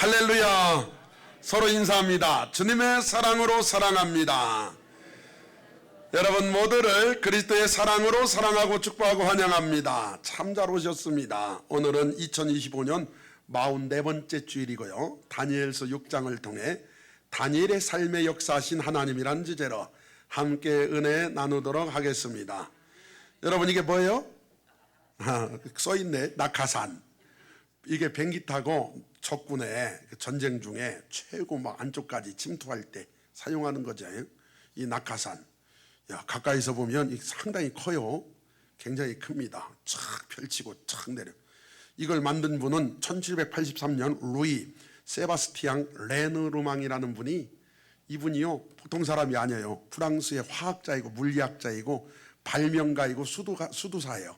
할렐루야. 서로 인사합니다. 주님의 사랑으로 사랑합니다. 여러분 모두를 그리스도의 사랑으로 사랑하고 축복하고 환영합니다. 참 잘 오셨습니다. 오늘은 2025년 44번째 주일이고요. 다니엘서 6장을 통해 다니엘의 삶의 역사하신 하나님이란 주제로 함께 은혜 나누도록 하겠습니다. 여러분 이게 뭐예요? 써있네. 낙하산. 이게 비행기 타고 적군의 전쟁 중에 최고 막 안쪽까지 침투할 때 사용하는 거죠. 이 낙하산. 야, 가까이서 보면 상당히 커요. 굉장히 큽니다. 쫙 펼치고 쫙 내려. 이걸 만든 분은 1783년 루이 세바스티앙 레느르망이라는 분이, 이분이요 보통 사람이 아니에요. 프랑스의 화학자이고 물리학자이고 발명가이고 수두사예요.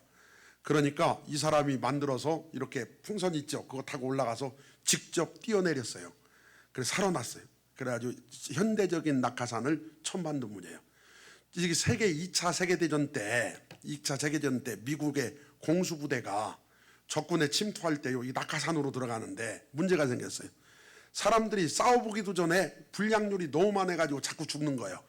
그러니까 이 사람이 만들어서 이렇게 풍선 있죠. 그거 타고 올라가서 직접 뛰어내렸어요. 그래서 살아났어요. 그래가지고 현대적인 낙하산을 처음 만든 분이에요. 이게 2차 세계대전 때 미국의 공수부대가 적군에 침투할 때 이 낙하산으로 들어가는데 문제가 생겼어요. 사람들이 싸워보기도 전에 불량률이 너무 많아가지고 자꾸 죽는 거예요.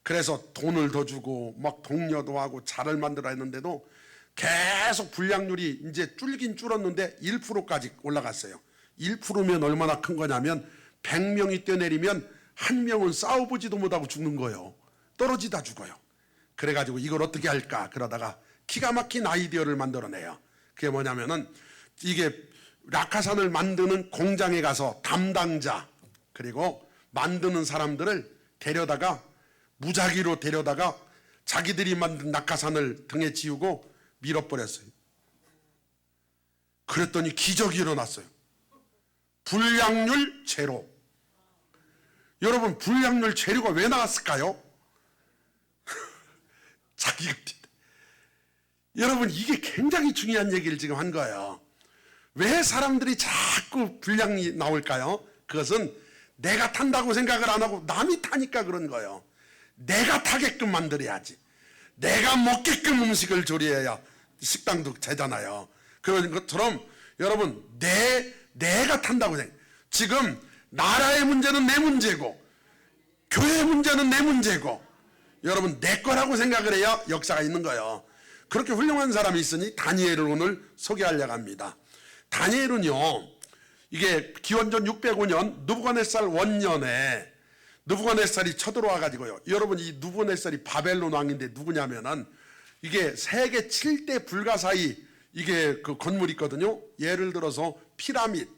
그래서 돈을 더 주고 막 독려도 하고 잘을 만들어 했는데도 계속 불량률이 이제 줄긴 줄었는데 1%까지 올라갔어요. 1%면 얼마나 큰 거냐면 100명이 뛰어내리면 한 명은 싸워보지도 못하고 죽는 거예요. 떨어지다 죽어요. 그래가지고 이걸 어떻게 할까 그러다가 기가 막힌 아이디어를 만들어내요. 그게 뭐냐면은 이게 낙하산을 만드는 공장에 가서 담당자 그리고 만드는 사람들을 데려다가 무작위로 데려다가 자기들이 만든 낙하산을 등에 지우고 밀어버렸어요. 그랬더니 기적이 일어났어요. 불량률 제로. 여러분 불량률 제로가 왜 나왔을까요? 자기가 여러분 이게 굉장히 중요한 얘기를 지금 한 거예요. 왜 사람들이 자꾸 불량이 나올까요? 그것은 내가 탄다고 생각을 안 하고 남이 타니까 그런 거예요. 내가 타게끔 만들어야지. 내가 먹게끔 음식을 조리해야 식당도 되잖아요. 그런 것처럼 여러분 내가 탄다고 생각. 지금 나라의 문제는 내 문제고 교회 문제는 내 문제고 여러분 내 거라고 생각을 해야 역사가 있는 거예요. 그렇게 훌륭한 사람이 있으니 다니엘을 오늘 소개하려고 합니다. 다니엘은요 이게 기원전 605년 느부갓네살 원년에 느부갓네살이 쳐들어와 가지고요. 여러분 이 느부갓네살이 바벨론 왕인데 누구냐면은 이게 세계 7대 불가사의 이게 그 건물이 있거든요. 예를 들어서 피라밋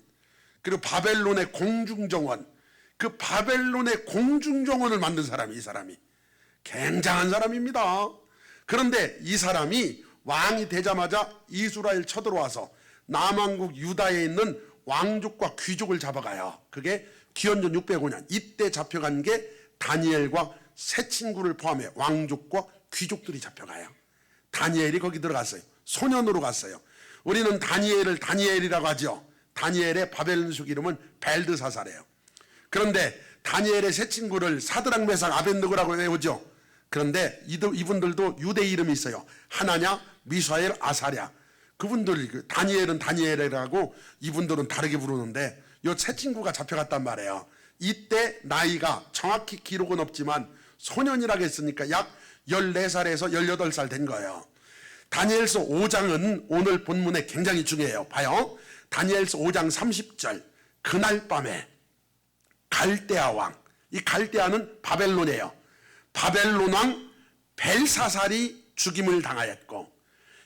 그리고 바벨론의 공중정원, 그 바벨론의 공중정원을 만든 사람이 이 사람이 굉장한 사람입니다. 그런데 이 사람이 왕이 되자마자 이스라엘 쳐들어와서 남왕국 유다에 있는 왕족과 귀족을 잡아가요. 그게 기원전 605년 이때 잡혀간 게 다니엘과 세 친구를 포함해 왕족과 귀족들이 잡혀가요. 다니엘이 거기 들어갔어요. 소년으로 갔어요. 우리는 다니엘을 다니엘이라고 하죠. 다니엘의 바벨론식 이름은 벨드사사래요. 그런데 다니엘의 세 친구를 사드락 메삭 아벳느고라고 외우죠. 그런데 이분들도 유대 이름이 있어요. 하나냐, 미사엘, 아사랴. 그분들 다니엘은 다니엘이라고 이분들은 다르게 부르는데 이 세 친구가 잡혀갔단 말이에요. 이때 나이가 정확히 기록은 없지만 소년이라고 했으니까 약 14살에서 18살 된 거예요. 다니엘서 5장은 오늘 본문에 굉장히 중요해요. 봐요. 다니엘서 5장 30절. 그날 밤에 갈대아 왕, 이 갈대아는 바벨론이에요. 바벨론 왕 벨사살이 죽임을 당하였고,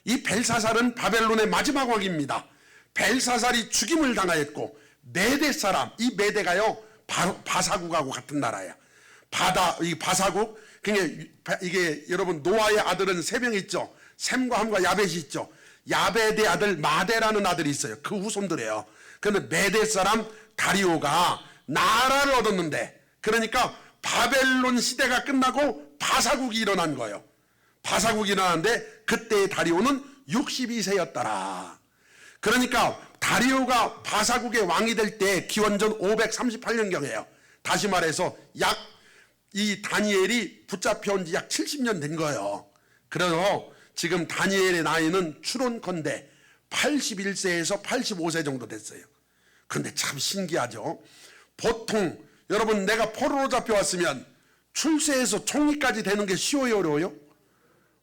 이 벨사살은 바벨론의 마지막 왕입니다. 벨사살이 죽임을 당하였고 메대 사람, 이 메대가요 바사국하고 같은 나라예요. 이 바사국, 그러니까 이게 여러분 노아의 아들은 3명 있죠. 셈과 함과 야벳이 있죠. 야벳의 아들 마대라는 아들이 있어요. 그 후손들이에요. 그런데 메대 사람 다리오가 나라를 얻었는데, 그러니까 바벨론 시대가 끝나고 바사국이 일어난 거예요. 바사국이 일어났는데 그때의 다리오는 62세였더라. 그러니까 다리오가 바사국의 왕이 될 때 기원전 538년경이에요. 다시 말해서 이 다니엘이 붙잡혀온 지 약 70년 된 거예요. 그래서 지금 다니엘의 나이는 추론컨대 81세에서 85세 정도 됐어요. 근데 참 신기하죠. 보통 여러분 내가 포로로 잡혀왔으면 출세해서 총리까지 되는 게 쉬워요, 어려워요?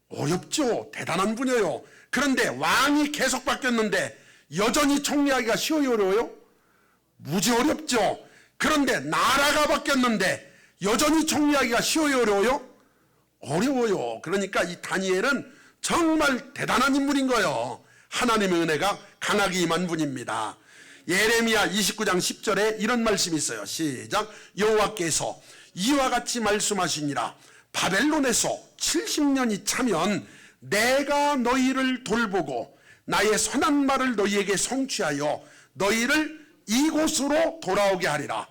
어렵죠. 대단한 분이에요. 그런데 왕이 계속 바뀌었는데 여전히 총리하기가 쉬워요, 어려워요? 무지 어렵죠. 그런데 나라가 바뀌었는데 여전히 총리하기가 쉬워요, 어려워요? 어려워요. 그러니까 이 다니엘은 정말 대단한 인물인 거예요. 하나님의 은혜가 강하게 임한 분입니다. 예레미야 29장 10절에 이런 말씀이 있어요. 시작. 여호와께서 이와 같이 말씀하시니라. 바벨론에서 70년이 차면 내가 너희를 돌보고 나의 선한 말을 너희에게 성취하여 너희를 이곳으로 돌아오게 하리라.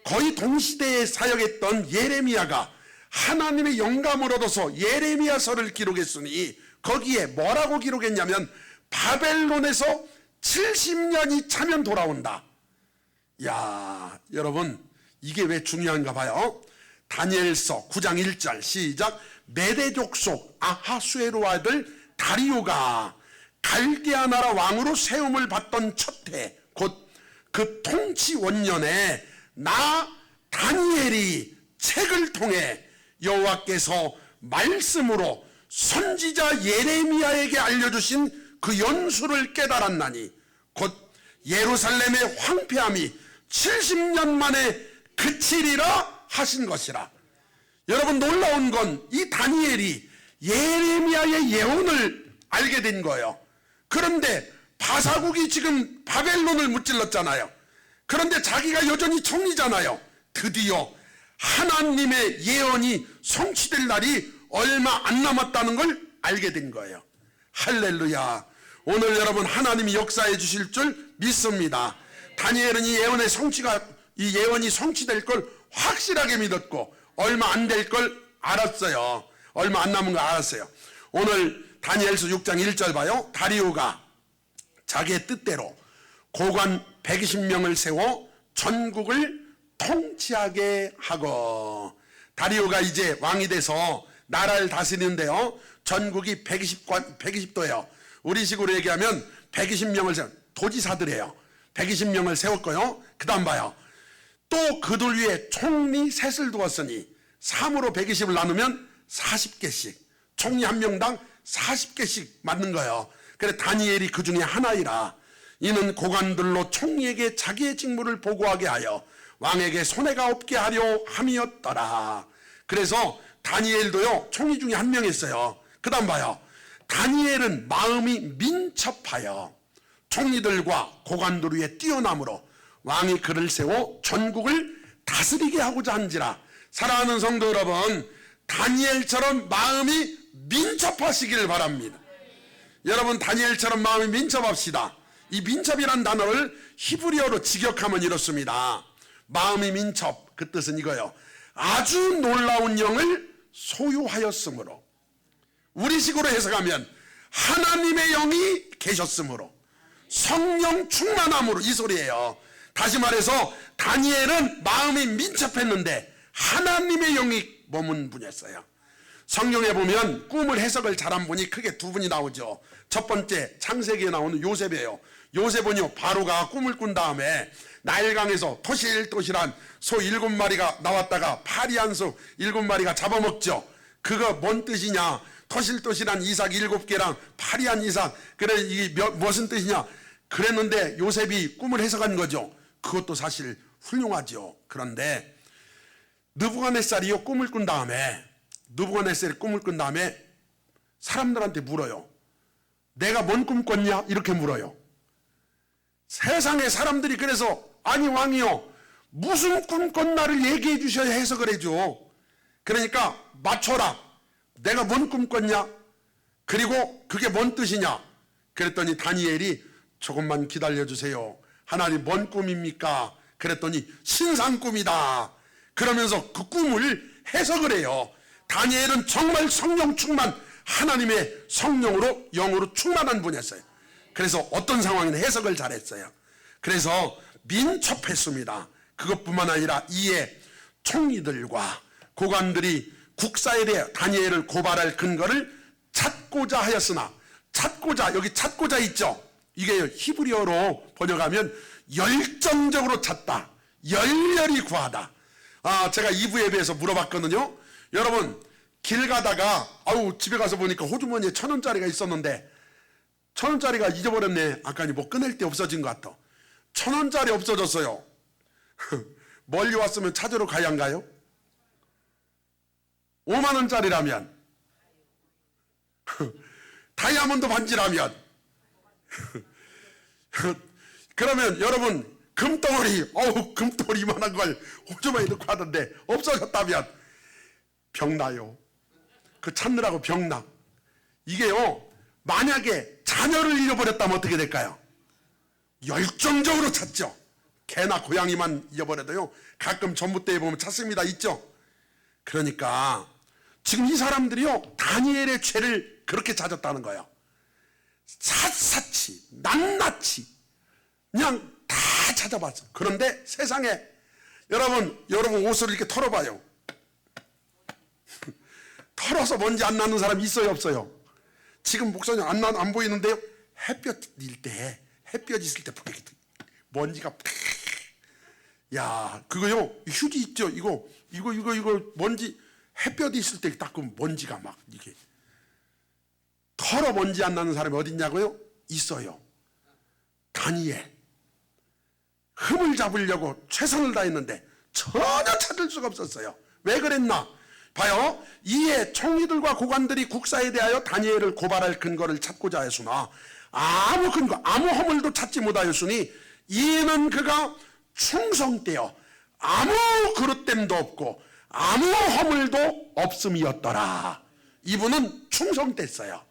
거의 동시대에 사역했던 예레미야가 하나님의 영감을 얻어서 예레미야서를 기록했으니 거기에 뭐라고 기록했냐면 바벨론에서 70년이 차면 돌아온다. 야, 여러분 이게 왜 중요한가 봐요. 다니엘서 9장 1절 시작. 메대 족속 아하수에로 아들 다리오가 갈대아 나라 왕으로 세움을 받던 첫 해 곧 그 통치 원년에 나 다니엘이 책을 통해 여호와께서 말씀으로 선지자 예레미야에게 알려주신 그 연수를 깨달았나니 곧 예루살렘의 황폐함이 70년 만에 그치리라 하신 것이라. 여러분 놀라운 건 이 다니엘이 예레미야의 예언을 알게 된 거예요. 그런데 바사국이 지금 바벨론을 무찔렀잖아요. 그런데 자기가 여전히 총리잖아요. 드디어 하나님의 예언이 성취될 날이 얼마 안 남았다는 걸 알게 된 거예요. 할렐루야. 오늘 여러분 하나님이 역사해 주실 줄 믿습니다. 다니엘은 이 예언이 성취될 걸 확실하게 믿었고 얼마 안 될 걸 알았어요. 얼마 안 남은 걸 알았어요. 오늘 다니엘서 6장 1절 봐요. 다리오가 자기의 뜻대로 고관 120명을 세워 전국을 통치하게 하고, 다리오가 이제 왕이 돼서 나라를 다스리는데요. 전국이 120도예요. 우리식으로 얘기하면 120명을 세워, 도지사들이에요. 120명을 세웠고요. 그 다음 봐요. 또 그들 위에 총리 셋을 두었으니 3으로 120을 나누면 40개씩, 총리 한 명당 40개씩 맞는 거예요. 그래 다니엘이 그 중에 하나이라. 이는 고관들로 총리에게 자기의 직무를 보고하게 하여 왕에게 손해가 없게 하려 함이었더라. 그래서 다니엘도요 총리 중에 한 명이었어요. 그 다음 봐요. 다니엘은 마음이 민첩하여 총리들과 고관들 위에 뛰어남으로 왕이 그를 세워 전국을 다스리게 하고자 한지라. 사랑하는 성도 여러분, 다니엘처럼 마음이 민첩하시기를 바랍니다. 여러분 다니엘처럼 마음이 민첩합시다. 이 민첩이란 단어를 히브리어로 직역하면 이렇습니다. 마음이 민첩, 그 뜻은 이거예요. 아주 놀라운 영을 소유하였으므로, 우리식으로 해석하면 하나님의 영이 계셨으므로, 성령 충만함으로, 이 소리예요. 다시 말해서 다니엘은 마음이 민첩했는데 하나님의 영이 머문 분이었어요. 성경에 보면 꿈을 해석을 잘한 분이 크게 두 분이 나오죠. 첫 번째 창세기에 나오는 요셉이에요. 요셉은요 바로가 꿈을 꾼 다음에 나일강에서 토실토실한 소 7마리가 나왔다가 파리한 소 7마리가 잡아먹죠. 그거 뭔 뜻이냐? 토실토실한 이삭 7개랑 파리한 이삭, 그래 이게 무슨 뜻이냐? 그랬는데 요셉이 꿈을 해석한 거죠. 그것도 사실 훌륭하죠. 그런데 느부갓네살이요 꿈을 꾼 다음에, 느부갓네살이 꿈을 꾼 다음에 사람들한테 물어요. 내가 뭔 꿈 꿨냐? 이렇게 물어요. 세상에 사람들이 그래서 아니 왕이요 무슨 꿈 꿨나를 얘기해 주셔야 해석을 해줘. 그러니까 맞춰라. 내가 뭔 꿈 꿨냐? 그리고 그게 뭔 뜻이냐? 그랬더니 다니엘이 조금만 기다려주세요. 하나님 뭔 꿈입니까? 그랬더니 신상 꿈이다. 그러면서 그 꿈을 해석을 해요. 다니엘은 정말 성령 충만, 하나님의 성령으로 영으로 충만한 분이었어요. 그래서 어떤 상황에는 해석을 잘했어요. 그래서 민첩했습니다. 그것뿐만 아니라 이에 총리들과 고관들이 국사에 대해 다니엘을 고발할 근거를 찾고자 하였으나, 찾고자, 여기 찾고자 있죠. 이게 히브리어로 번역하면 열정적으로 찾다, 열렬히 구하다. 제가 2부 예배에서 물어봤거든요. 여러분, 길 가다가 집에 가서 보니까 호주머니에 1,000원짜리가 있었는데 1,000원짜리가 잊어버렸네. 아까 뭐 꺼낼 때 없어진 것 같아. 1,000원짜리 없어졌어요. 멀리 왔으면 찾으러 가야 한가요? 5만원짜리라면 다이아몬드 반지라면 그러면 여러분, 금덩어리 이만한 걸 호주머니에 넣고 하던데 없어졌다면 병나요. 그 찾느라고 병나. 이게요, 만약에 자녀를 잃어버렸다면 어떻게 될까요? 열정적으로 찾죠. 개나 고양이만 잃어버려도요, 가끔 전봇대에 보면 찾습니다. 있죠. 그러니까 지금 이 사람들이요, 다니엘의 죄를 그렇게 찾았다는 거예요. 샅샅이 낱낱이 그냥 다 찾아봤어. 그런데 세상에 여러분 옷을 이렇게 털어봐요. 털어서 먼지 안 나는 사람 있어요, 없어요? 지금 목사님 안 보이는데요. 햇볕 있을 때 먼지가 그거요, 휴지 있죠? 이거 먼지, 햇볕이 있을 때 닦으면 먼지가 막 이게 털어 먼지 안 나는 사람이 어딨냐고요? 있어요. 다니엘. 흠을 잡으려고 최선을 다했는데 전혀 찾을 수가 없었어요. 왜 그랬나? 봐요. 이에 총리들과 고관들이 국사에 대하여 다니엘을 고발할 근거를 찾고자 했으나 아무 근거, 아무 허물도 찾지 못하였으니 이는 그가 충성되어 아무 그릇됨도 없고 아무 허물도 없음이었더라. 이분은 충성됐어요.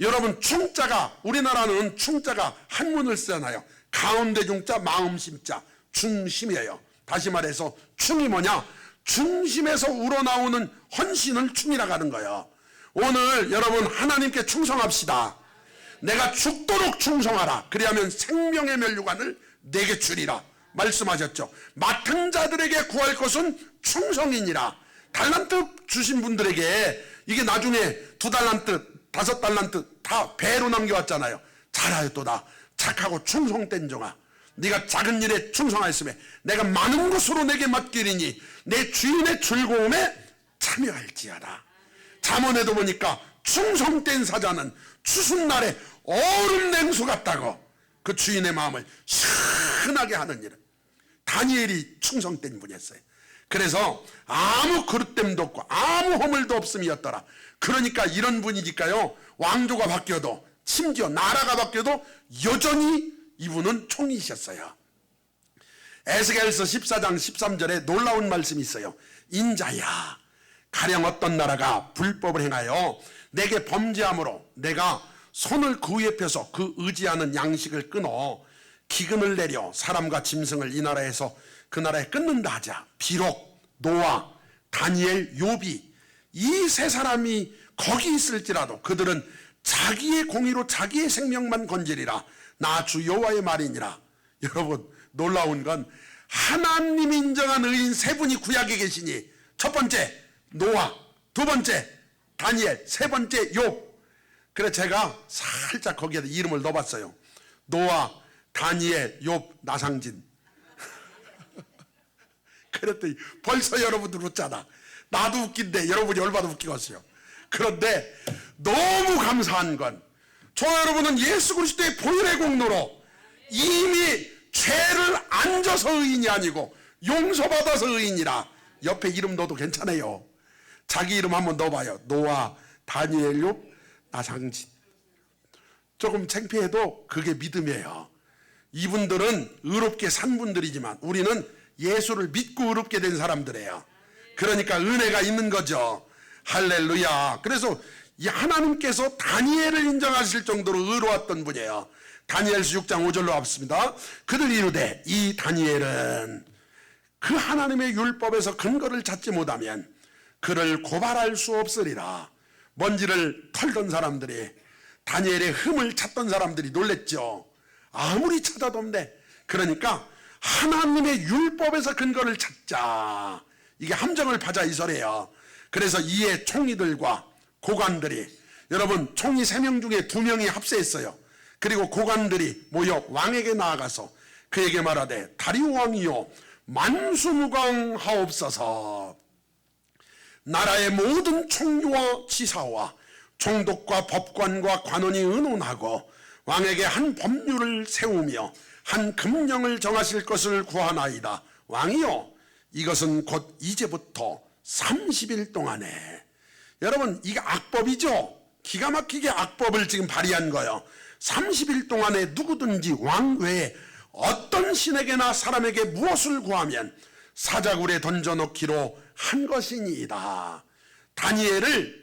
여러분, 충자가, 우리나라는 충자가 한문을 쓰잖아요. 가운데 중자, 마음심자, 중심이에요. 다시 말해서 충이 뭐냐? 중심에서 우러나오는 헌신을 충이라고 하는 거예요. 오늘 여러분, 하나님께 충성합시다. 내가 죽도록 충성하라. 그리하면 생명의 면류관을 내게 주리라 말씀하셨죠. 맡은 자들에게 구할 것은 충성이니라. 달란트 주신 분들에게 이게 나중에 2달란트 5달란트 다 배로 남겨왔잖아요. 잘하였도다. 착하고 충성된 종아, 네가 작은 일에 충성하였으며 내가 많은 것으로 내게 맡기리니 내 주인의 즐거움에 참여할지어다. 잠언에도 보니까 충성된 사자는 추순날에 얼음 냉수 같다고 그 주인의 마음을 시원하게 하는 일은 다니엘이 충성된 분이었어요. 그래서 아무 그릇됨도 없고 아무 허물도 없음이었더라. 그러니까 이런 분이니까요, 왕조가 바뀌어도, 심지어 나라가 바뀌어도 여전히 이분은 총이셨어요. 에스겔서 14장 13절에 놀라운 말씀이 있어요. 인자야, 가령 어떤 나라가 불법을 행하여 내게 범죄함으로 내가 손을 그 위에 펴서 그 의지하는 양식을 끊어 기근을 내려 사람과 짐승을 이 나라에서 그 나라에 끊는다 하자. 비록 노아, 다니엘, 욥이 이 세 사람이 거기 있을지라도 그들은 자기의 공의로 자기의 생명만 건지리라. 나 주 여호와의 말이니라. 여러분, 놀라운 건 하나님 인정한 의인 세 분이 구약에 계시니, 첫 번째 노아, 두 번째 다니엘, 세 번째 욥. 그래서 제가 살짝 거기에다 이름을 넣어봤어요. 노아, 다니엘, 욥, 나상진. 그랬더니 벌써 여러분들 웃잖아. 나도 웃긴데 여러분이 얼마나 웃기겠어요. 그런데 너무 감사한 건, 저 여러분은 예수 그리스도의 보혈의 공로로 이미 죄를 안 져서 의인이 아니고 용서받아서 의인이라. 옆에 이름 넣어도 괜찮아요. 자기 이름 한번 넣어봐요. 노아, 다니엘, 욥, 나상진. 조금 창피해도 그게 믿음이에요. 이분들은 의롭게 산 분들이지만 우리는 예수를 믿고 의롭게 된 사람들이에요. 그러니까 은혜가 있는 거죠. 할렐루야. 그래서 이 하나님께서 다니엘을 인정하실 정도로 의로웠던 분이에요. 다니엘서 6장 5절로 왔습니다. 그들 이르되 이 다니엘은 그 하나님의 율법에서 근거를 찾지 못하면 그를 고발할 수 없으리라. 먼지를 털던 사람들이, 다니엘의 흠을 찾던 사람들이 놀랬죠. 아무리 찾아도 없네. 그러니까 하나님의 율법에서 근거를 찾자. 이게 함정을 파자 이 소리예요. 그래서 이에 총리들과 고관들이, 여러분 총리 3명 중에 2명이 합세했어요. 그리고 고관들이 모여 왕에게 나아가서 그에게 말하되 다리오 왕이여 만수무강하옵소서. 나라의 모든 총리와 지사와 총독과 법관과 관원이 의논하고 왕에게 한 법률을 세우며 한 금령을 정하실 것을 구하나이다. 왕이여 이것은 곧 이제부터 30일 동안에, 여러분 이게 악법이죠. 기가 막히게 악법을 지금 발의한 거예요. 30일 동안에 누구든지 왕 외에 어떤 신에게나 사람에게 무엇을 구하면 사자굴에 던져놓기로 한 것이니이다. 다니엘을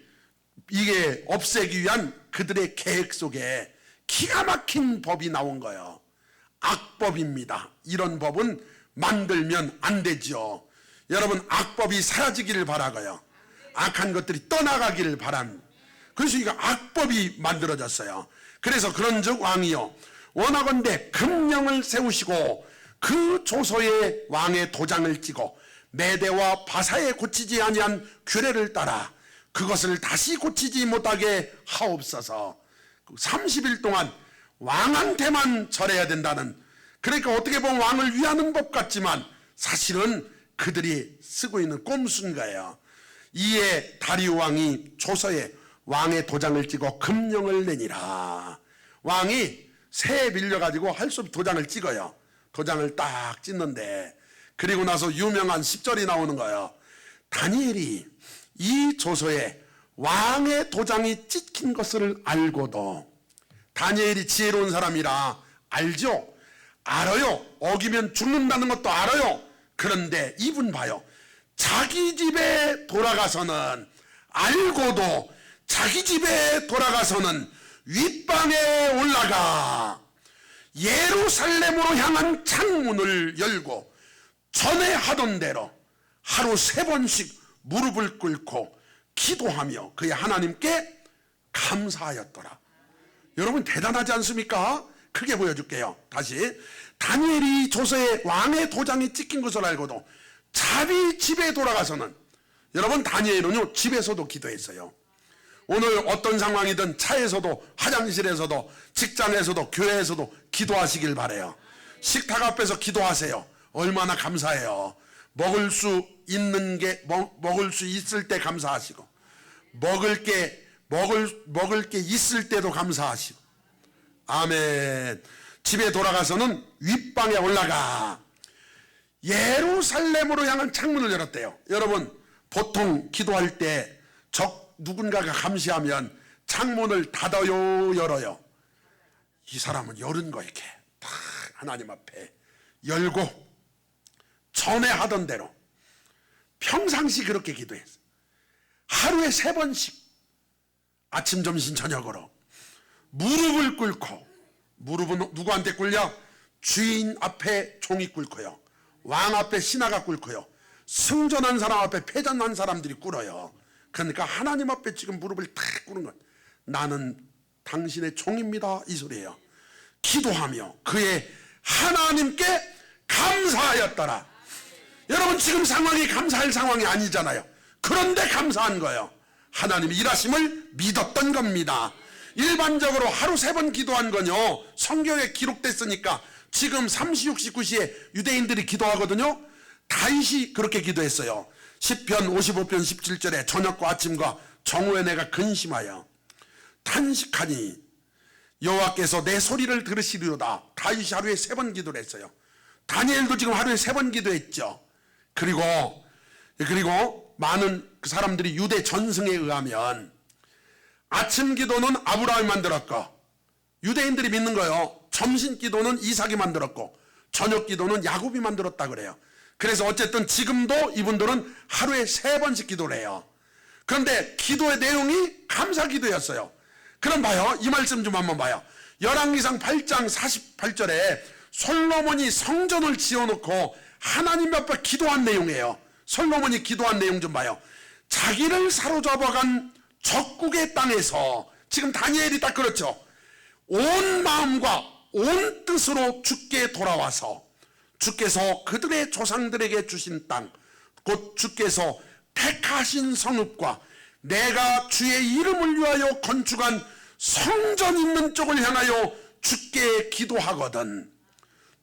이게 없애기 위한 그들의 계획 속에 기가 막힌 법이 나온 거예요. 악법입니다. 이런 법은 만들면 안 되죠. 여러분 악법이 사라지기를 바라고요. 악한 것들이 떠나가기를 바랍니다. 그래서 이거 악법이 만들어졌어요. 그래서 그런즉 왕이여 원하건대 금령을 세우시고 그 조서에 왕의 도장을 찍어 메대와 바사에 고치지 아니한 규례를 따라 그것을 다시 고치지 못하게 하옵소서. 30일 동안 왕한테만 절해야 된다는, 그러니까 어떻게 보면 왕을 위하는 법 같지만 사실은 그들이 쓰고 있는 꼼수인 거예요. 이에 다리오 왕이 조서에 왕의 도장을 찍어 금령을 내니라. 왕이 새에 빌려가지고 할 수 없이 도장을 찍어요. 도장을 딱 찍는데, 그리고 나서 유명한 10절이 나오는 거예요. 다니엘이 이 조서에 왕의 도장이 찍힌 것을 알고도, 다니엘이 지혜로운 사람이라 알죠. 알아요. 어기면 죽는다는 것도 알아요. 그런데 이분 봐요. 자기 집에 돌아가서는, 알고도 자기 집에 돌아가서는 윗방에 올라가 예루살렘으로 향한 창문을 열고 전에 하던 대로 하루 3번씩 무릎을 꿇고 기도하며 그의 하나님께 감사하였더라. 여러분 대단하지 않습니까? 크게 보여줄게요. 다시. 다니엘이 조서에 왕의 도장이 찍힌 것을 알고도 자기 집에 돌아가서는, 여러분 다니엘은요 집에서도 기도했어요. 오늘 어떤 상황이든 차에서도, 화장실에서도, 직장에서도, 교회에서도 기도하시길 바래요. 식탁 앞에서 기도하세요. 얼마나 감사해요. 먹을 수 있는 게, 먹을 수 있을 때 감사하시고, 먹을 게 있을 때도 감사하시고. 아멘. 집에 돌아가서는 윗방에 올라가 예루살렘으로 향한 창문을 열었대요. 여러분 보통 기도할 때 누군가가 감시하면 창문을 닫아요, 열어요? 이 사람은 열은 거 이렇게 딱 하나님 앞에 열고 전에 하던 대로 평상시 그렇게 기도했어요. 하루에 3번씩 아침, 점심, 저녁으로 무릎을 꿇고, 무릎은 누구한테 꿇냐? 주인 앞에 종이 꿇고요, 왕 앞에 신하가 꿇고요, 승전한 사람 앞에 패전한 사람들이 꿇어요. 그러니까 하나님 앞에 지금 무릎을 탁 꿇은 것, 나는 당신의 종입니다, 이 소리예요. 기도하며 그의 하나님께 감사하였더라. 여러분 지금 상황이 감사할 상황이 아니잖아요. 그런데 감사한 거예요. 하나님이 일하심을 믿었던 겁니다. 일반적으로 하루 3번 기도한 건요 성경에 기록됐으니까 지금 3시, 6시, 9시에 유대인들이 기도하거든요. 다윗이 그렇게 기도했어요. 시편 55편 17절에 저녁과 아침과 정오에 내가 근심하여 탄식하니 여호와께서 내 소리를 들으시리로다. 다윗이 하루에 3번 기도를 했어요. 다니엘도 지금 하루에 3번 기도했죠. 그리고 많은 그 사람들이 유대 전승에 의하면 아침 기도는 아브라함이 만들었고, 유대인들이 믿는 거예요. 점심 기도는 이삭이 만들었고 저녁 기도는 야곱이 만들었다 그래요. 그래서 어쨌든 지금도 이분들은 하루에 3번씩 기도를 해요. 그런데 기도의 내용이 감사 기도였어요. 그럼 봐요. 이 말씀 좀 한번 봐요. 열왕기상 8장 48절에 솔로몬이 성전을 지어놓고 하나님 앞에 기도한 내용이에요. 솔로몬이 기도한 내용 좀 봐요. 자기를 사로잡아간 적국의 땅에서, 지금 다니엘이 딱 그렇죠. 온 마음과 온 뜻으로 주께 돌아와서 주께서 그들의 조상들에게 주신 땅, 곧 주께서 택하신 성읍과 내가 주의 이름을 위하여 건축한 성전 있는 쪽을 향하여 주께 기도하거든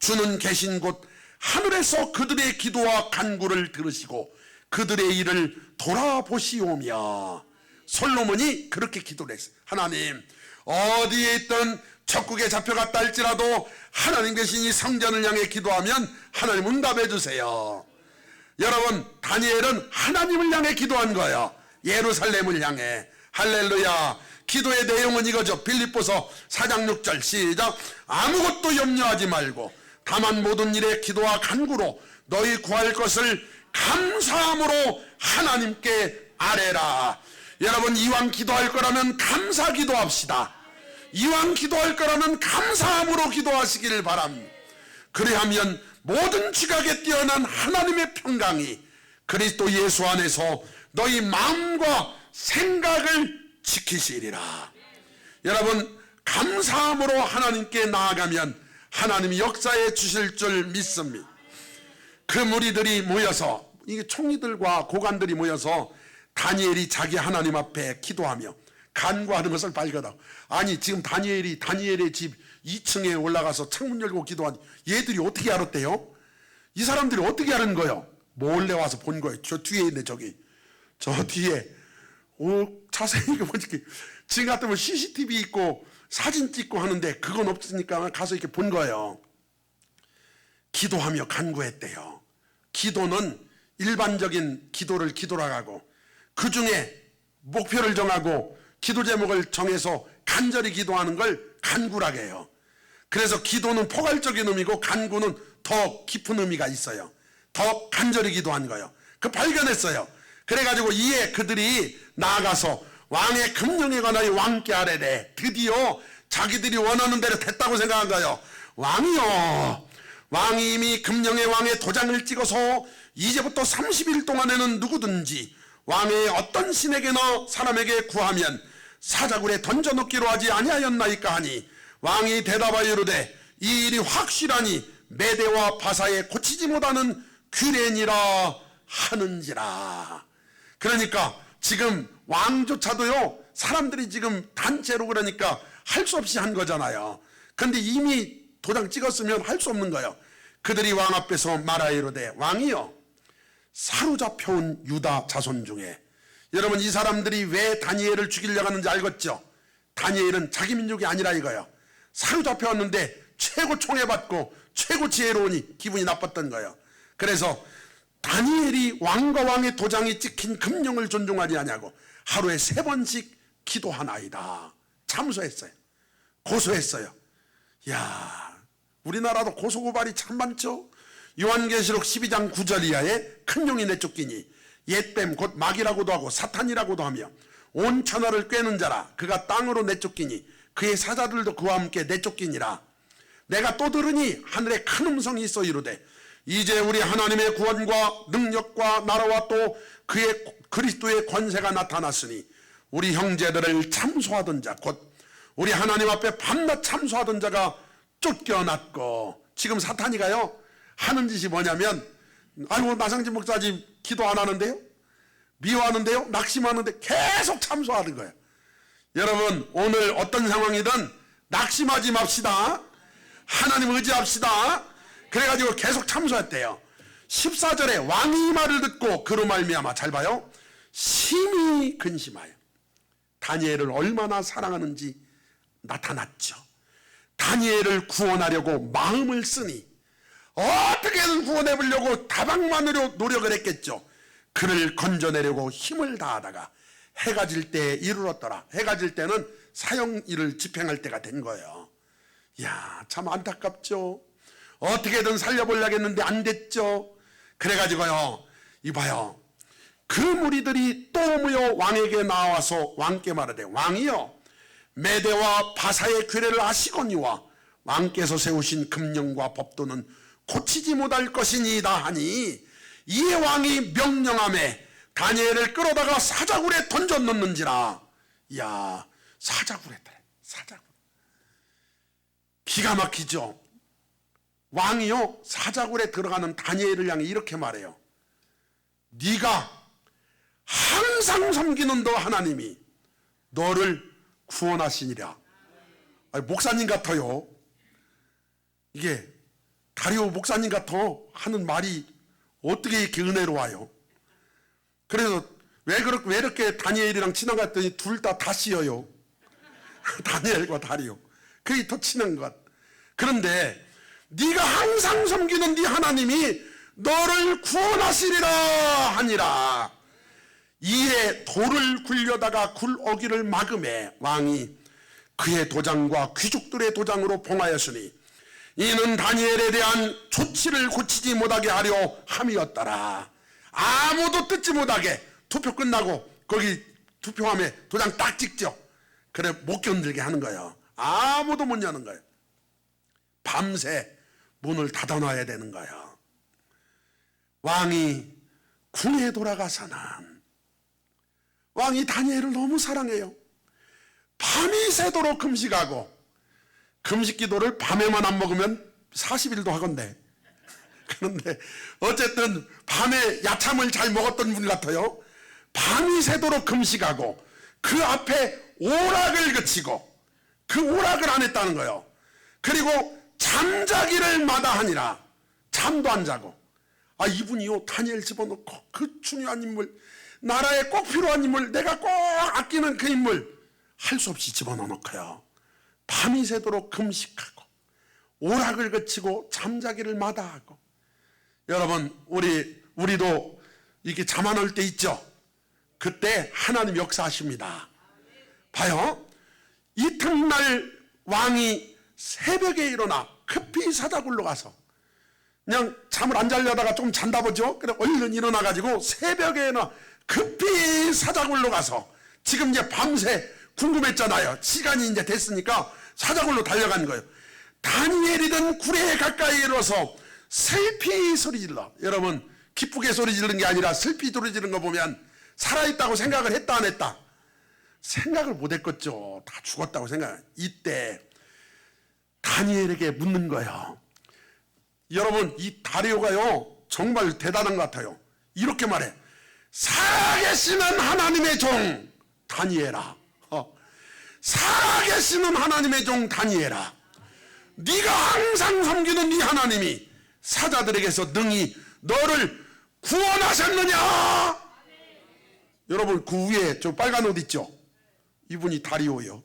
주는 계신 곳 하늘에서 그들의 기도와 간구를 들으시고 그들의 일을 돌아보시오며. 솔로몬이 그렇게 기도를 했어요. 하나님, 어디에 있든 적국에 잡혀갔다 할지라도 하나님 계신 이 성전을 향해 기도하면 하나님 응답해 주세요. 여러분, 다니엘은 하나님을 향해 기도한 거예요. 예루살렘을 향해. 할렐루야. 기도의 내용은 이거죠. 빌립보서 4장 6절 시작. 아무것도 염려하지 말고 다만 모든 일에 기도와 간구로 너희 구할 것을 감사함으로 하나님께 아뢰라. 여러분, 이왕 기도할 거라면 감사 기도합시다. 이왕 기도할 거라면 감사함으로 기도하시기를 바랍니다. 그리하면 모든 지각에 뛰어난 하나님의 평강이 그리스도 예수 안에서 너희 마음과 생각을 지키시리라. 여러분, 감사함으로 하나님께 나아가면 하나님이 역사해 주실 줄 믿습니다. 그 무리들이 모여서, 이게 총리들과 고관들이 모여서 다니엘이 자기 하나님 앞에 기도하며 간구하는 것을 발견하고, 아니 지금 다니엘의 집 2층에 올라가서 창문 열고 기도하니 얘들이 어떻게 알았대요? 이 사람들이 어떻게 아는 거예요? 몰래 와서 본 거예요. 저 뒤에 있네, 저기 저 뒤에. 자세히 보니까 지금 같으면 CCTV 있고 사진 찍고 하는데 그건 없으니까 가서 이렇게 본 거예요. 기도하며 간구했대요. 기도는 일반적인 기도를 기도라고, 그 중에 목표를 정하고 기도 제목을 정해서 간절히 기도하는 걸 간구라고 해요. 그래서 기도는 포괄적인 의미고 간구는 더 깊은 의미가 있어요. 더 간절히 기도한 거예요. 그 발견했어요. 그래가지고 이에 그들이 나아가서 왕의 금령에 관하여 왕께 아뢰되, 드디어 자기들이 원하는 대로 됐다고 생각한 거예요. 왕이요, 왕이 이미 금령의 왕의 도장을 찍어서 이제부터 30일 동안에는 누구든지 왕의 어떤 신에게나 사람에게 구하면 사자굴에 던져놓기로 하지 아니하였나이까 하니, 왕이 대답하여 이르되 이 일이 확실하니 메대와 바사에 고치지 못하는 규례니라 하는지라. 그러니까 지금 왕조차도요, 사람들이 지금 단체로 그러니까 할 수 없이 한 거잖아요. 근데 이미 도장 찍었으면 할 수 없는 거예요. 그들이 왕 앞에서 말하여 이르되, 왕이여, 사로잡혀온 유다 자손 중에, 여러분 이 사람들이 왜 다니엘을 죽이려고 하는지 알겠죠? 다니엘은 자기 민족이 아니라 이거예요. 사로잡혀왔는데 최고 총애받고 최고 지혜로우니 기분이 나빴던 거예요. 그래서 다니엘이 왕과 왕의 도장이 찍힌 금령을 존중하지 아니하고 하루에 3번씩 기도하나이다. 참소했어요. 고소했어요. 야, 우리나라도 고소고발이 참 많죠. 요한계시록 12장 9절 이하에 큰 용이 내쫓기니 옛뱀 곧 마귀라고도 하고 사탄이라고도 하며 온 천하를 꿰는 자라. 그가 땅으로 내쫓기니 그의 사자들도 그와 함께 내쫓기니라. 내가 또 들으니 하늘에 큰 음성이 있어 이르되, 이제 우리 하나님의 구원과 능력과 나라와 또 그의 그리스도의 권세가 나타났으니 우리 형제들을 참소하던 자, 곧 우리 하나님 앞에 밤낮 참소하던 자가 쫓겨났고. 지금 사탄이가요 하는 짓이 뭐냐면, 아이고 나상진 목사님 기도 안 하는데요, 미워하는데요, 낙심하는데 계속 참소하는 거예요. 여러분, 오늘 어떤 상황이든 낙심하지 맙시다. 하나님 의지합시다. 그래가지고 계속 참소했대요. 14절에 왕이 이 말을 듣고 그로 말미암아, 잘 봐요, 심히 근심하여 다니엘을 얼마나 사랑하는지 나타났죠. 다니엘을 구원하려고 마음을 쓰니 어떻게든 구원해보려고 다방만으로 노력을 했겠죠. 그를 건져내려고 힘을 다하다가 해가 질 때에 이르렀더라. 해가 질 때는 사형일을 집행할 때가 된 거예요. 이야, 참 안타깝죠. 어떻게든 살려보려고 했는데 안 됐죠. 그래가지고요, 이봐요, 그 무리들이 또 모여 왕에게 나와서 왕께 말하되, 왕이여, 메대와 바사의 규례를 아시거니와 왕께서 세우신 금령과 법도는 고치지 못할 것이니이다 하니, 이에 왕이 명령하매 다니엘을 끌어다가 사자굴에 던져넣는지라. 이야, 사자굴에 들어, 사자굴. 기가 막히죠. 왕이요, 사자굴에 들어가는 다니엘을 향해 이렇게 말해요. 네가 항상 섬기는 너 하나님이 너를 구원하시니라. 아니, 목사님 같아요. 이게 다리오 목사님 같아 하는 말이 어떻게 이렇게 은혜로워요. 그래서 왜 이렇게 다니엘이랑 친한 것 같더니 둘 다 씌어요. 다니엘과 다리오. 그게 더 친한 것. 그런데 네가 항상 섬기는 네 하나님이 너를 구원하시리라 하니라. 이에 돌을 굴려다가 굴 어기를 막음에 왕이 그의 도장과 귀족들의 도장으로 봉하였으니 이는 다니엘에 대한 조치를 고치지 못하게 하려 함이었더라. 아무도 뜯지 못하게 투표 끝나고 거기 투표함에 도장 딱 찍죠. 그래 못 견딜게 하는 거예요. 아무도 못 여는 거예요. 밤새 문을 닫아놔야 되는 거예요. 왕이 궁에 돌아가서는 왕이 다니엘을 너무 사랑해요. 밤이 새도록 금식하고, 금식 기도를 밤에만 안 먹으면 40일도 하건대. 그런데 어쨌든 밤에 야참을 잘 먹었던 분 같아요. 밤이 새도록 금식하고 그 앞에 오락을 그치고 그 오락을 안 했다는 거예요. 그리고 잠자기를 마다하니라. 잠도 안 자고. 이분이요 다니엘 집어넣고 그 중요한 인물, 나라에 꼭 필요한 인물, 내가 꼭 아끼는 그 인물 할 수 없이 집어넣어놓고요. 밤이 새도록 금식하고 오락을 그치고 잠자기를 마다하고. 여러분 우리도 이렇게 잠 안 올 때 있죠. 그때 하나님 역사하십니다. 봐요. 이튿날 왕이 새벽에 일어나 급히 사자굴로 가서 그냥 잠을 안 자려다가 좀 잔다 보죠. 그래 얼른 일어나가지고 새벽에나 급히 사자굴로 가서, 지금 이제 밤새 궁금했잖아요. 시간이 이제 됐으니까 사자굴로 달려간 거예요. 다니엘이든 굴에 가까이 이르러서 슬피 소리 질러. 여러분 기쁘게 소리 지르는 게 아니라 슬피 소리 지르는 거 보면 살아있다고 생각을 했다 안 했다? 생각을 못 했겠죠. 다 죽었다고 생각. 이때 다니엘에게 묻는 거예요. 여러분 이 다리오가요 정말 대단한 것 같아요. 이렇게 말해. 살아계시는 하나님의 종 다니엘아, 살아계시는 하나님의 종 다니엘아, 네가 항상 섬기는 네 하나님이 사자들에게서 능히 너를 구원하셨느냐? 여러분 그 위에 저 빨간 옷 있죠? 이분이 다리오요.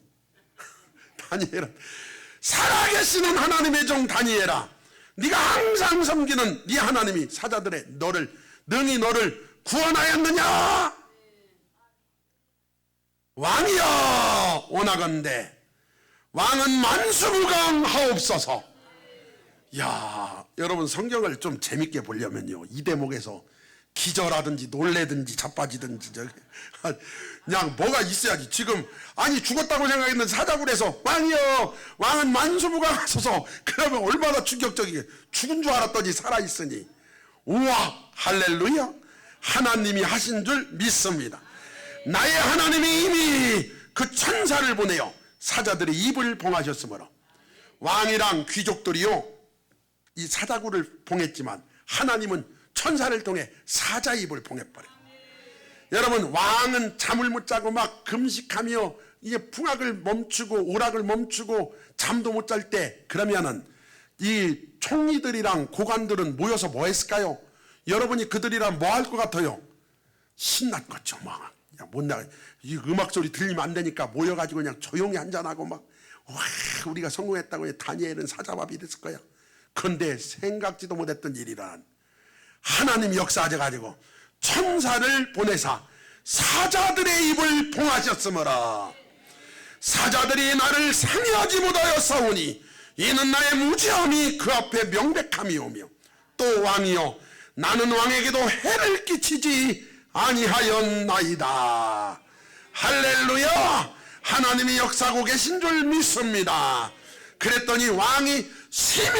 다니엘은 살아계시는 하나님의 종 다니엘아, 네가 항상 섬기는 네 하나님이 사자들의 능히 너를 구원하였느냐? 왕이여 원하건대 왕은 만수무강하옵소서. 야, 여러분 성경을 좀 재밌게 보려면요 이 대목에서 기절하든지 놀래든지 자빠지든지 그냥 뭐가 있어야지. 지금 죽었다고 생각했는데 사자굴에서 왕이여 왕은 만수무강하소서. 그러면 얼마나 충격적이게, 죽은 줄 알았더니 살아있으니 우와 할렐루야, 하나님이 하신 줄 믿습니다. 나의 하나님이 이미 그 천사를 보내어 사자들의 입을 봉하셨으므로. 왕이랑 귀족들이요 이 사자굴을 봉했지만 하나님은 천사를 통해 사자 입을 봉해버려요. 여러분 왕은 잠을 못 자고 막 금식하며 이게 풍악을 멈추고 오락을 멈추고 잠도 못 잘 때, 그러면은 이 총리들이랑 고관들은 모여서 뭐 했을까요? 여러분이 그들이랑 뭐 할 것 같아요? 신났겠죠. 막 못 나가, 이 음악 소리 들리면 안 되니까 모여가지고 그냥 조용히 한잔하고 막 와 우리가 성공했다고 다니엘은 사자밥이 됐을 거야. 그런데 생각지도 못했던 일이란 하나님이 역사하셔가지고 천사를 보내사 사자들의 입을 봉하셨으므로 사자들이 나를 상여하지 못하였사오니 이는 나의 무지함이 그 앞에 명백함이오며 또 왕이여 나는 왕에게도 해를 끼치지 아니하였나이다. 할렐루야, 하나님이 역사하고 계신 줄 믿습니다. 그랬더니 왕이 심히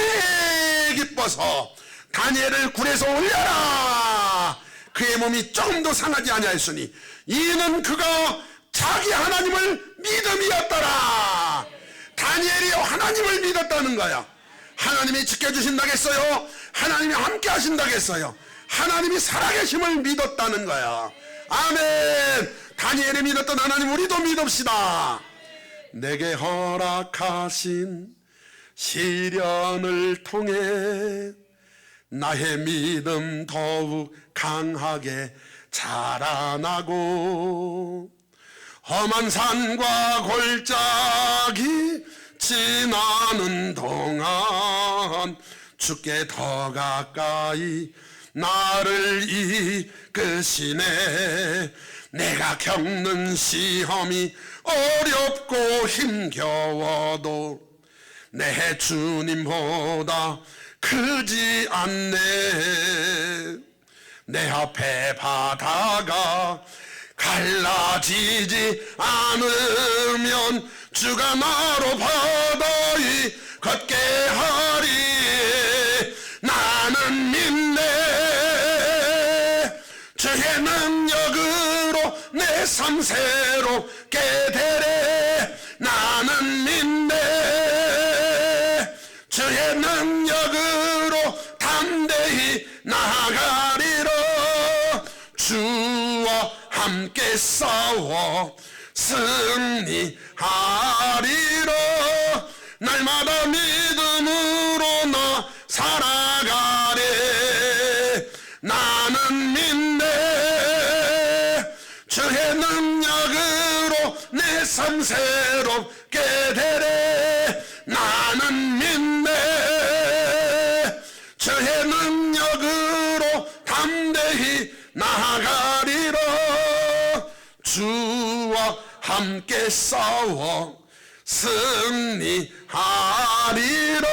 기뻐서 다니엘을 굴에서 올려라. 그의 몸이 조금도 상하지 아니하였으니 이는 그가 자기 하나님을 믿음이었더라. 다니엘이 하나님을 믿었다는 거야. 하나님이 지켜주신다겠어요? 하나님이 함께 하신다겠어요? 하나님이 살아계심을 믿었다는 거야. 아멘. 다니엘이 믿었던 하나님 우리도 믿읍시다. 내게 허락하신 시련을 통해 나의 믿음 더욱 강하게 자라나고 험한 산과 골짜기 지나는 동안 주께 더 가까이 나를 이끄시네. 내가 겪는 시험이 어렵고 힘겨워도 내 주님보다 크지 않네. 내 앞에 바다가 갈라지지 않으면 주가 나로 바다에 걷게 하리. 나는 믿네. 주의 능력으로 내 삶 새롭게 되래. 나는 믿네. 주의 능력으로 담대히 나아가리라. 주와 함께 싸워 승리하리라. 날마다 믿음으로 나 살아가래. 나는 믿네. 주의 능력으로 내 삶 새롭게 되래. 나는 믿네. 주의 능력으로 담대히 나아가리라. 주와 함께 싸워 승리하리라.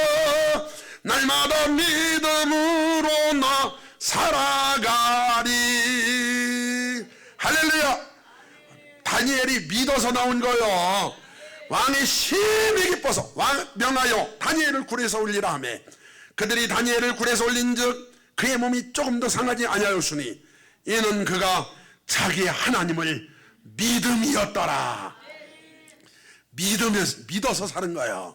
날마다 믿음으로 나 살아가리. 할렐루야. 다니엘이 믿어서 나온 거요. 왕이 심히 기뻐서 명하여 다니엘을 굴에서 올리라 하며 그들이 다니엘을 굴에서 올린즉 그의 몸이 조금 더 상하지 아니하였으니 이는 그가 자기의 하나님을 믿음이었더라. 믿어서 사는 거예요.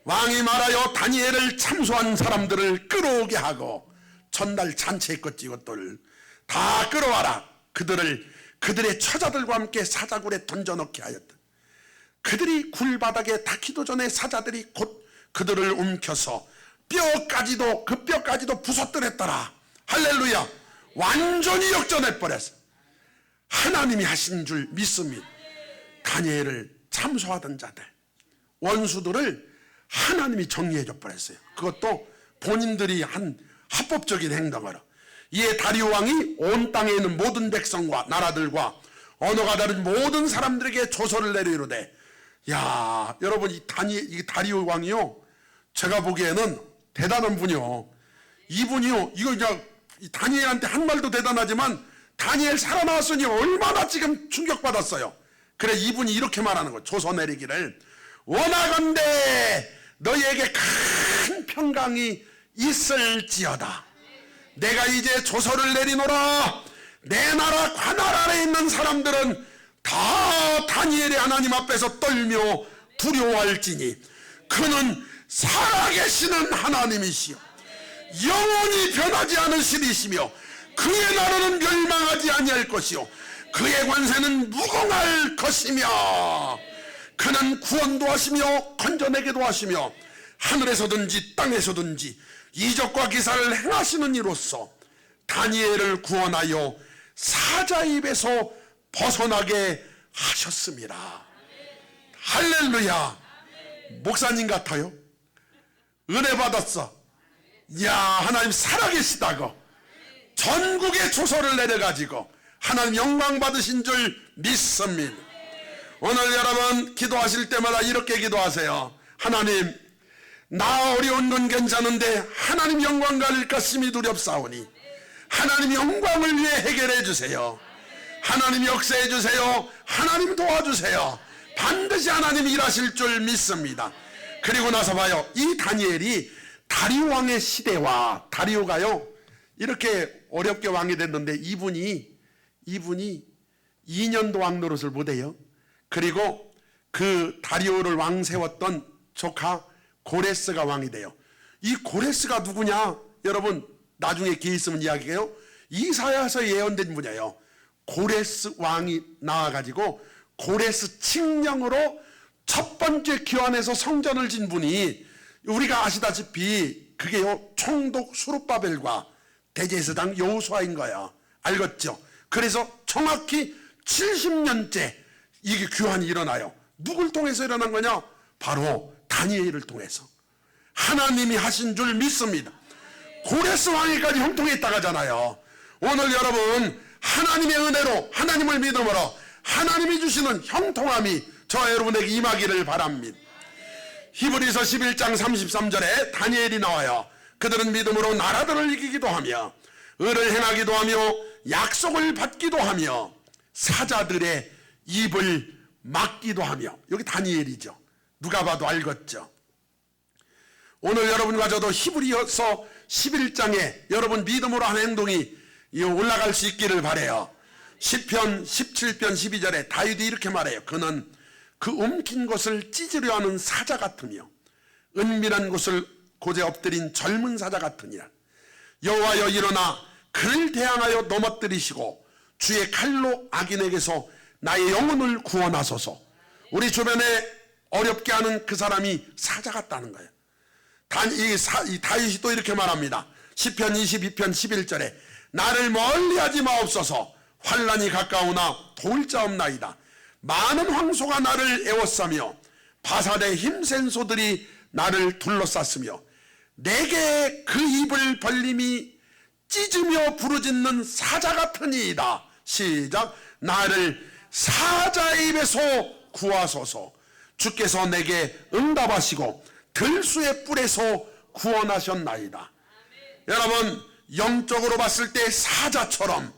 왕이 말하여 다니엘을 참소한 사람들을 끌어오게 하고 전날 잔치했겠지. 이것들 다 끌어와라. 그들의 처자들과 함께 사자굴에 던져넣게 하였다. 그들이 굴바닥에 닿기도 전에 사자들이 곧 그들을 움켜서 그 뼈까지도 부서뜨렸더라. 할렐루야. 완전히 역전해버렸어. 하나님이 하신 줄 믿습니다. 다니엘을 참소하던 자들, 원수들을 하나님이 정리해줘 버렸어요. 그것도 본인들이 한 합법적인 행동으로. 이에 다리오 왕이 온 땅에 있는 모든 백성과 나라들과 언어가 다른 모든 사람들에게 조서를 내리로되, 야, 여러분, 이 다리오 왕이요, 제가 보기에는 대단한 분이요. 이분이요, 이거 이제 다니엘한테 한 말도 대단하지만 다니엘 살아나왔으니 얼마나 지금 충격받았어요. 그래 이분이 이렇게 말하는 거예요. 조서 내리기를 원하건대 너희에게 큰 평강이 있을지어다. 내가 이제 조서를 내리노라. 내 나라 관할 아래 있는 사람들은 다 다니엘의 하나님 앞에서 떨며 두려워할지니 그는 살아계시는 하나님이시요 영원히 변하지 않은 신이시며 그의 나라는 멸망하지 아니할 것이요 그의 관세는 무궁할 것이며 그는 구원도 하시며 건져내기도 하시며 하늘에서든지 땅에서든지 이적과 기사를 행하시는 이로써 다니엘을 구원하여 사자 입에서 벗어나게 하셨습니다. 할렐루야. 목사님 같아요. 은혜 받았어. 야, 하나님 살아계시다고 전국에 조서를 내려가지고 하나님 영광 받으신 줄 믿습니다. 오늘 여러분 기도하실 때마다 이렇게 기도하세요. 하나님, 나 어려운 건 괜찮은데 하나님 영광 가릴 것임이 두렵사오니 하나님 영광을 위해 해결해 주세요. 하나님 역사해 주세요. 하나님 도와주세요. 반드시 하나님 일하실 줄 믿습니다. 그리고 나서 봐요. 이 다니엘이 다리오 왕의 시대와 다리오가요 이렇게 어렵게 왕이 됐는데 이분이 2년도 왕 노릇을 못해요. 그리고 그 다리오를 왕 세웠던 조카 고레스가 왕이 돼요. 이 고레스가 누구냐? 여러분 나중에 기회 있으면 이야기해요. 이사야서 예언된 분이에요. 고레스 왕이 나와가지고 고레스 칙령으로 첫 번째 기환에서 성전을 진 분이 우리가 아시다시피 그게요 총독 수룹바벨과 대제사장 여호수아인 거야. 알겠죠? 그래서 정확히 70년째 이게 교환이 일어나요. 누굴 통해서 일어난 거냐? 바로 다니엘을 통해서. 하나님이 하신 줄 믿습니다. 고레스 왕에까지 형통했다 가잖아요. 오늘 여러분 하나님의 은혜로 하나님을 믿음으로 하나님이 주시는 형통함이 저 여러분에게 임하기를 바랍니다. 히브리서 11장 33절에 다니엘이 나와요. 그들은 믿음으로 나라들을 이기기도 하며 의를 행하기도 하며 약속을 받기도 하며 사자들의 입을 막기도 하며. 여기 다니엘이죠. 누가 봐도 알겠죠. 오늘 여러분과 저도 히브리서 11장에 여러분 믿음으로 하는 행동이 올라갈 수 있기를 바라요. 시편 17편 12절에 다윗이 이렇게 말해요. 그는 그 움킨 것을 찢으려 하는 사자 같으며 은밀한 곳을 고제 엎드린 젊은 사자 같으니라. 여호와여 일어나 그를 대항하여 넘어뜨리시고 주의 칼로 악인에게서 나의 영혼을 구원하소서. 우리 주변에 어렵게 하는 그 사람이 사자 같다는 거예요. 이 다윗이 또 이렇게 말합니다. 시편 22편 11절에 나를 멀리하지 마옵소서. 환난이 가까우나 도울 자 없나이다. 많은 황소가 나를 에워싸며 바산의 힘센 소들이 나를 둘러쌌으며 내게 그 입을 벌림이 찢으며 부르짖는 사자 같으니이다. 시작. 나를 사자의 입에서 구하소서. 주께서 내게 응답하시고 들수의 뿔에서 구원하셨나이다. 여러분 영적으로 봤을 때 사자처럼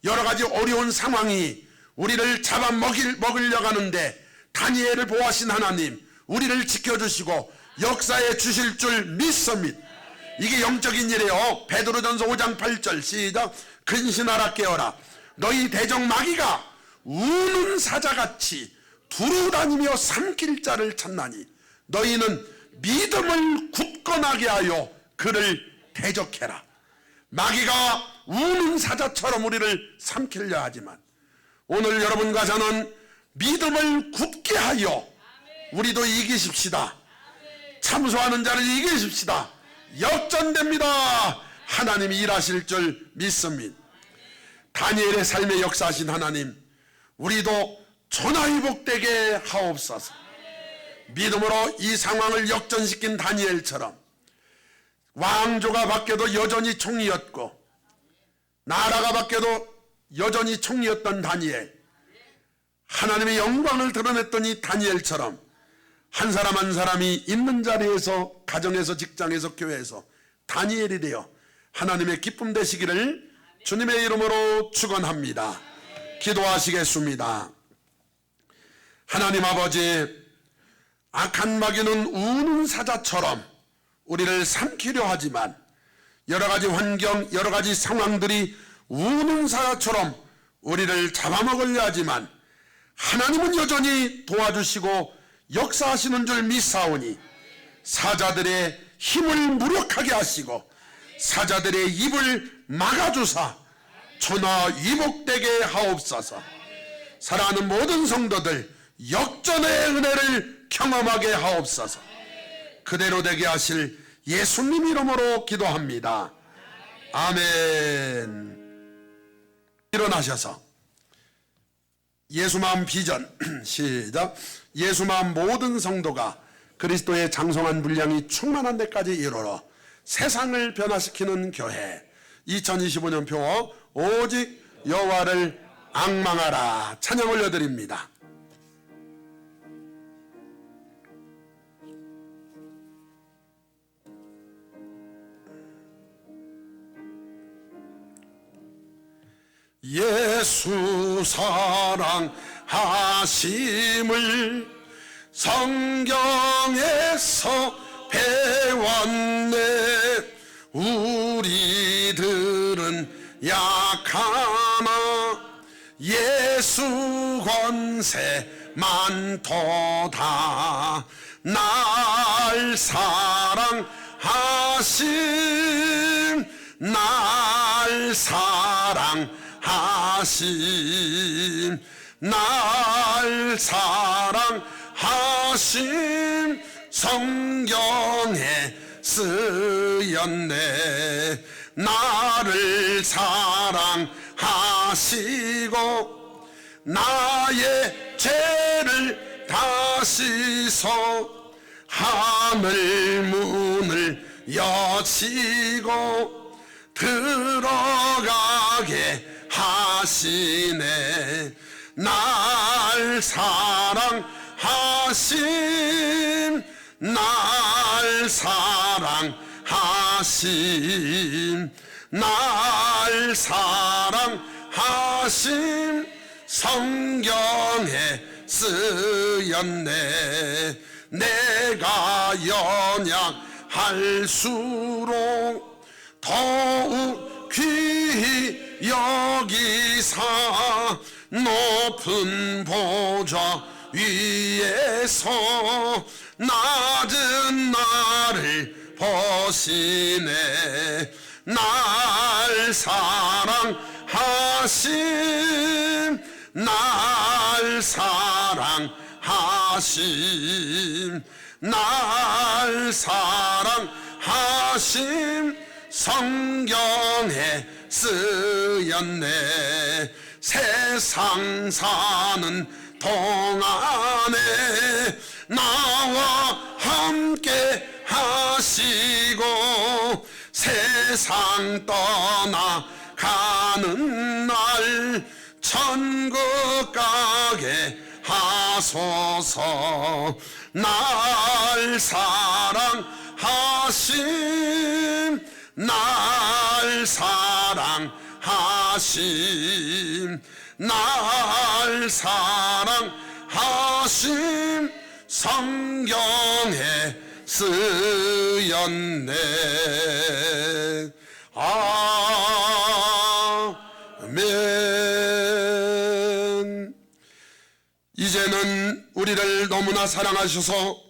여러 가지 어려운 상황이 우리를 잡아먹으려고 하는데 다니엘을 보호하신 하나님 우리를 지켜주시고 역사에 주실 줄 믿습니다. 이게 영적인 일이에요. 베드로전서 5장 8절 시작. 근신하라 깨어라. 너희 대적 마귀가 우는 사자같이 두루다니며 삼킬 자를 찾나니 너희는 믿음을 굳건하게 하여 그를 대적해라. 마귀가 우는 사자처럼 우리를 삼키려 하지만 오늘 여러분과 저는 믿음을 굳게 하여 우리도 이기십시다. 참소하는 자를 이기십시다. 역전됩니다. 하나님이 일하실 줄 믿습니다. 다니엘의 삶에 역사하신 하나님 우리도 전화위복되게 하옵소서. 믿음으로 이 상황을 역전시킨 다니엘처럼 왕조가 바뀌어도 여전히 총리였고 나라가 바뀌어도 여전히 총리였던 다니엘, 하나님의 영광을 드러냈던 이 다니엘처럼 한 사람 한 사람이 있는 자리에서 가정에서 직장에서 교회에서 다니엘이 되어 하나님의 기쁨 되시기를 주님의 이름으로 축원합니다. 기도하시겠습니다. 하나님 아버지, 악한 마귀는 우는 사자처럼 우리를 삼키려 하지만 여러 가지 환경, 여러 가지 상황들이 우는 사자처럼 우리를 잡아먹으려 하지만 하나님은 여전히 도와주시고 역사하시는 줄 믿사오니 사자들의 힘을 무력하게 하시고 사자들의 입을 막아주사 전화위복되게 하옵소서. 사랑하는 모든 성도들 역전의 은혜를 경험하게 하옵소서. 그대로 되게 하실 예수님 이름으로 기도합니다. 아멘. 일어나셔서 예수마음 비전 시작. 예수마음 모든 성도가 그리스도의 장성한 분량이 충만한 데까지 이르러 세상을 변화시키는 교회 2025년 표 오직 여호와를 앙망하라 찬양 올려드립니다. 예수 사랑하심을 성경에서 배웠네. 우리들은 약하나 예수 권세 많도다. 날 사랑하심 날 사랑하심 날 사랑하심 성경에 쓰였네. 나를 사랑하시고 나의 죄를 다 씻어 하늘 문을 여시고 들어가게 하시네. 날 사랑하심, 날 사랑하심, 날 사랑하심, 성경에 쓰였네. 내가 연약할수록 더욱 귀히 여기사 높은 보좌 위에서 낮은 나를 보시네. 날 사랑하심, 날 사랑하심, 날 사랑하심, 성경에 쓰였네. 세상 사는 동안에 나와 함께 하시고 세상 떠나가는 날 천국 가게 하소서. 날 사랑하심, 날 사랑하심, 날 사랑하심, 성경에 쓰였네. 아멘. 이제는 우리를 너무나 사랑하셔서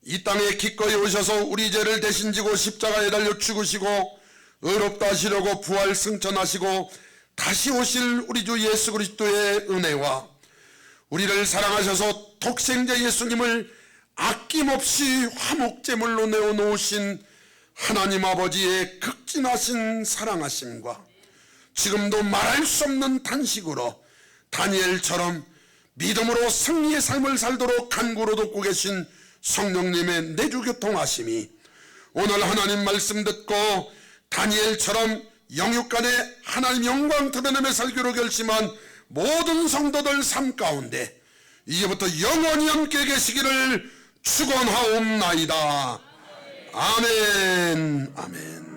이 땅에 기꺼이 오셔서 우리 죄를 대신 지고 십자가에 달려 죽으시고 의롭다 하시려고 부활 승천하시고 다시 오실 우리 주 예수 그리스도의 은혜와 우리를 사랑하셔서 독생자 예수님을 아낌없이 화목제물로 내어놓으신 하나님 아버지의 극진하신 사랑하심과 지금도 말할 수 없는 탄식으로 다니엘처럼 믿음으로 승리의 삶을 살도록 간구로 돕고 계신 성령님의 내주교통하심이 오늘 하나님 말씀 듣고 다니엘처럼 영육간에 하나님 영광 드러내며 살기로 결심한 모든 성도들 삶 가운데 이제부터 영원히 함께 계시기를 축원하옵나이다. 아멘. 아멘.